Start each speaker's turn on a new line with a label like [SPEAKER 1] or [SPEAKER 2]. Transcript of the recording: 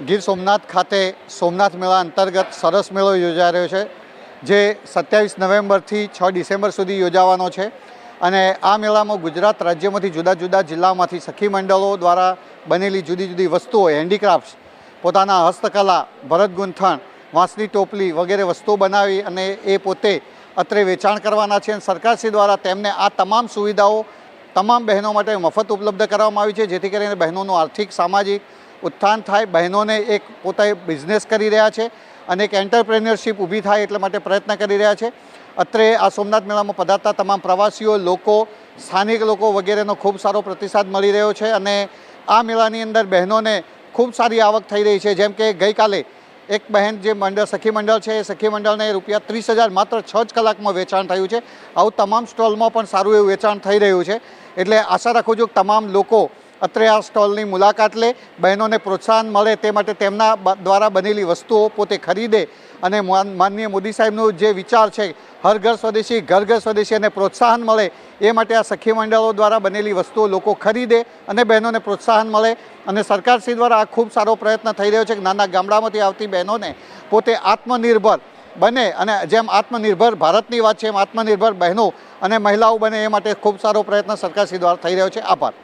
[SPEAKER 1] ગીર સોમનાથ ખાતે સોમનાથ મેળા અંતર્ગત સરસ મેળો યોજાઈ રહ્યો છે, જે 27 નવેમ્બરથી 6 ડિસેમ્બર સુધી યોજાવાનો છે. અને આ મેળામાં ગુજરાત રાજ્યમાંથી જુદા જુદા જિલ્લામાંથી સખી મંડળો દ્વારા બનેલી જુદી જુદી વસ્તુઓ, હેન્ડીક્રાફ્ટ્સ, પોતાના હસ્તકલા, ભરત ગૂંથણ, વાંસની ટોપલી વગેરે વસ્તુઓ બનાવી અને એ પોતે અત્રે વેચાણ કરવાના છે. અને સરકારશ્રી દ્વારા તેમને આ તમામ સુવિધાઓ તમામ બહેનો માટે મફત ઉપલબ્ધ કરવામાં આવી છે, જેથી કરીને બહેનોનું આર્થિક સામાજિક ઉત્થાન થાય, બહેનોને એક પોતે બિઝનેસ કરી રહ્યા છે અને એક એન્ટરપ્રેન્યોરશિપ ઊભી થાય એટલા માટે પ્રયત્ન કરી રહ્યા છે. અત્રે આ સોમનાથ મેળામાં પધારતા તમામ પ્રવાસીઓ, લોકો, સ્થાનિક લોકો વગેરેનો ખૂબ સારો પ્રતિસાદ મળી રહ્યો છે. અને આ મેળાની અંદર બહેનોને ખૂબ સારી આવક થઈ રહી છે. જેમ કે ગઈકાલે એક બહેન જે મંડળ સખી મંડળ છે, એ સખી મંડળને રૂપિયા 30,000 માત્ર 6 જ કલાકમાં વેચાણ થયું છે. આવું તમામ સ્ટોલમાં પણ સારું એવું વેચાણ થઈ રહ્યું છે. એટલે આશા રાખું છું કે તમામ લોકો અત્રે આ સ્ટોલની મુલાકાત લે, બહેનોને પ્રોત્સાહન મળે તે માટે તેમના દ્વારા બનેલી વસ્તુઓ પોતે ખરીદે અને માનનીય મોદી સાહેબનું જે વિચાર છે, હર ઘર સ્વદેશી, ઘર ઘર સ્વદેશી, અને પ્રોત્સાહન મળે એ માટે આ સખી મંડળો દ્વારા બનેલી વસ્તુઓ લોકો ખરીદે અને બહેનોને પ્રોત્સાહન મળે. અને સરકારશ્રી દ્વારા આ ખૂબ સારો પ્રયત્ન થઈ રહ્યો છે કે નાના ગામડામાંથી આવતી બહેનોને પોતે આત્મનિર્ભર બને, અને જેમ આત્મનિર્ભર ભારતની વાત છે એમ આત્મનિર્ભર બહેનો અને મહિલાઓ બને એ માટે ખૂબ સારો પ્રયત્ન સરકારશ્રી દ્વારા થઈ રહ્યો છે. આભાર.